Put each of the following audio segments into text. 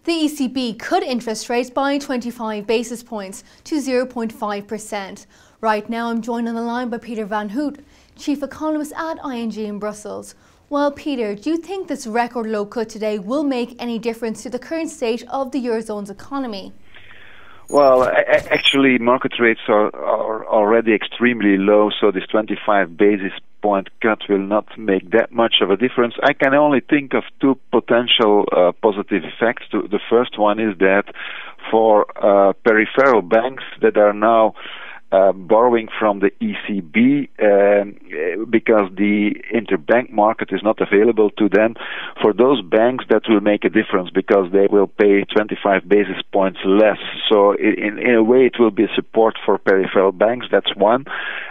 The ECB cut interest rates by 25 basis points to 0.5%. Right now I'm joined on the line by Peter van Hout, Chief Economist at ING in Brussels. Well, Peter, do you think this record low cut today will make any difference to the current state of the Eurozone's economy? Well, actually, market rates are already extremely low, so this 25 basis point cut will not make that much of a difference. I can only think of two potential positive effects. The first one is that for peripheral banks that are now borrowing from the ECB because the interbank market is not available to them. For those banks, that will make a difference because they will pay 25 basis points less. So in a way, it will be support for peripheral banks. That's one.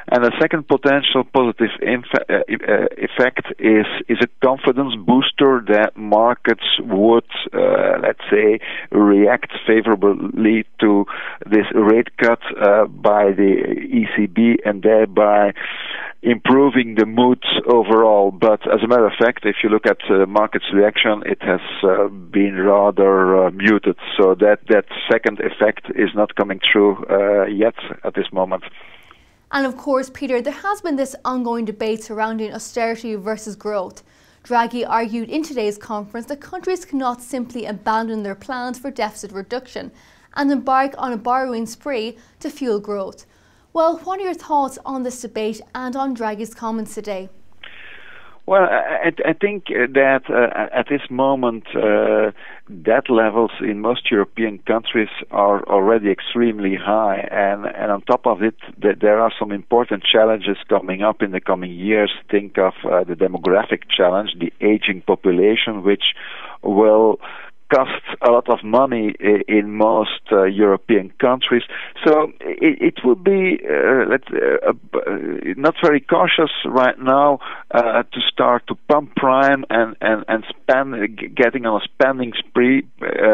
And the second potential positive effect is a confidence booster that markets would, let's say, react favorably to this rate cut by the ECB and thereby improving the mood overall. But as a matter of fact, if you look at markets' reaction, it has been rather muted. So that second effect is not coming through yet at this moment. And of course, Peter, there has been this ongoing debate surrounding austerity versus growth. Draghi argued in today's conference that countries cannot simply abandon their plans for deficit reduction and embark on a borrowing spree to fuel growth. Well, what are your thoughts on this debate and on Draghi's comments today? Well, I think that at this moment, debt levels in most European countries are already extremely high, and on top of it, there are some important challenges coming up in the coming years. Think of the demographic challenge, the aging population, which will cost a lot of money in most European countries. So it would be not very cautious right now to start to pump prime and spend, getting on a spending spree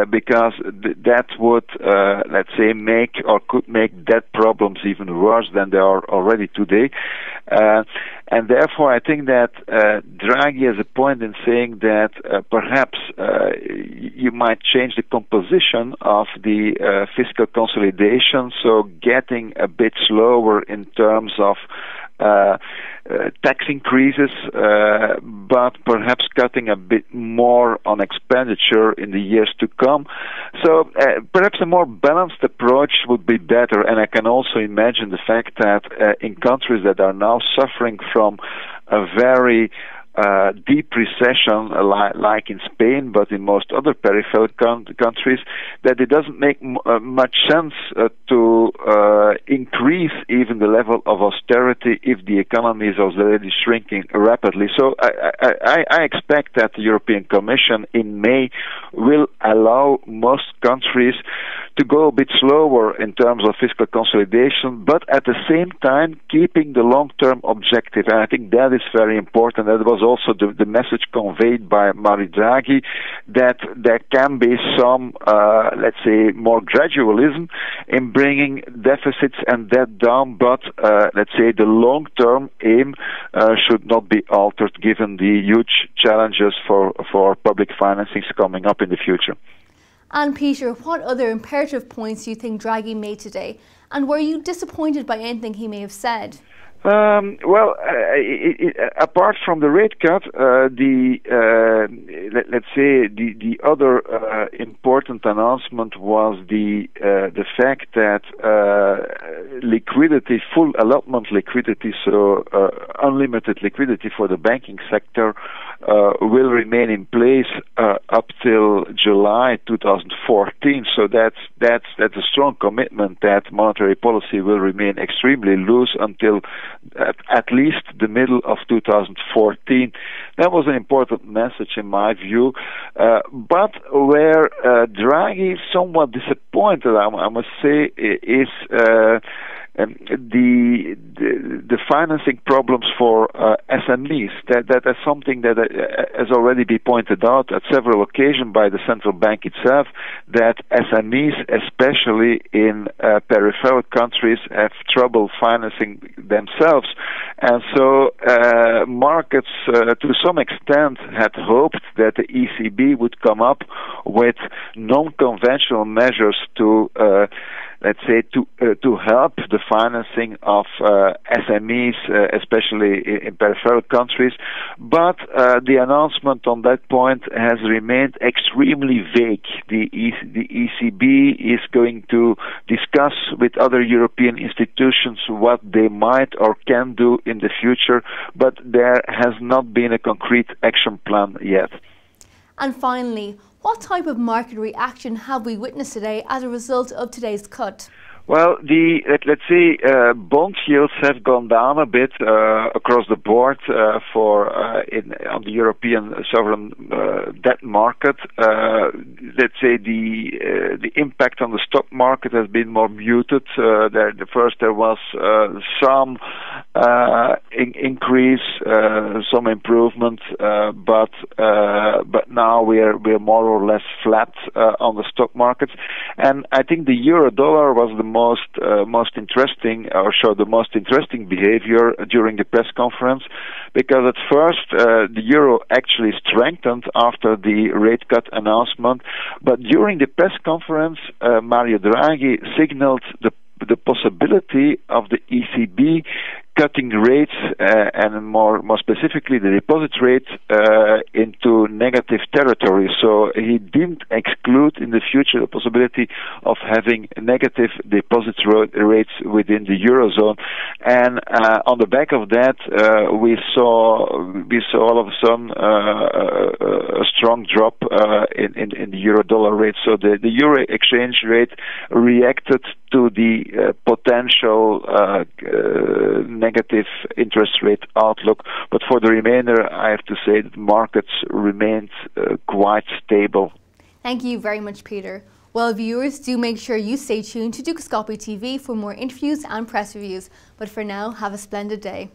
because that would, let's say, make or could make debt problems even worse than they are already today. And therefore, I think that Draghi has a point in saying that perhaps you might change the composition of the fiscal consolidation, so getting a bit slower in terms of tax increases, but perhaps cutting a bit more on expenditure in the years to come. So perhaps a more balanced approach would be better, and I can also imagine the fact that in countries that are now suffering from a very deep recession like in Spain, but in most other peripheral countries, that it doesn't make much sense to increase even the level of austerity if the economy is already shrinking rapidly. So I expect that the European Commission in May will allow most countries to go a bit slower in terms of fiscal consolidation, but at the same time keeping the long-term objective. And I think that is very important. That was also the message conveyed by Mario Draghi, that there can be some, let's say, more gradualism in bringing deficits and debt down, but let's say the long-term aim should not be altered given the huge challenges for public financings coming up in the future. And Peter, what other imperative points do you think Draghi made today? And were you disappointed by anything he may have said? Well, apart from the rate cut, let's say the other important announcement was the fact that liquidity, full allotment liquidity, so unlimited liquidity for the banking sector, will remain in place up till July 2014. So that's a strong commitment that monetary policy will remain extremely loose until at least the middle of 2014. That was an important message in my view. But where Draghi is somewhat disappointed, I must say, is the financing problems for SMEs. That is something that has already been pointed out at several occasions by the central bank itself, that SMEs, especially in peripheral countries, have trouble financing themselves. And so markets, to some extent, had hoped that the ECB would come up with non-conventional measures to let's say, to help the financing of SMEs, especially in peripheral countries. But the announcement on that point has remained extremely vague. The ECB is going to discuss with other European institutions what they might or can do in the future, but there has not been a concrete action plan yet. And finally, what type of market reaction have we witnessed today as a result of today's cut? Well, let's say bond yields have gone down a bit across the board on the European sovereign debt market. Let's say the impact on the stock market has been more muted. There was some increase, some improvement, but now we're more or less flat on the stock markets. And I think the euro-dollar was the most interesting, or showed the most interesting behavior during the press conference, because at first the euro actually strengthened after the rate cut announcement, but during the press conference Mario Draghi signaled the possibility of the ECB cutting rates and more specifically the deposit rate into negative territory. So he didn't exclude in the future the possibility of having negative deposit rates within the eurozone. And on the back of that, we saw all of a sudden a strong drop in the euro-dollar rate. So the euro exchange rate reacted to the potential negative interest rate outlook. But for the remainder, I have to say that markets remained quite stable. Thank you very much, Peter. Well, viewers, do make sure you stay tuned to Dukascopy TV for more interviews and press reviews. But for now, have a splendid day.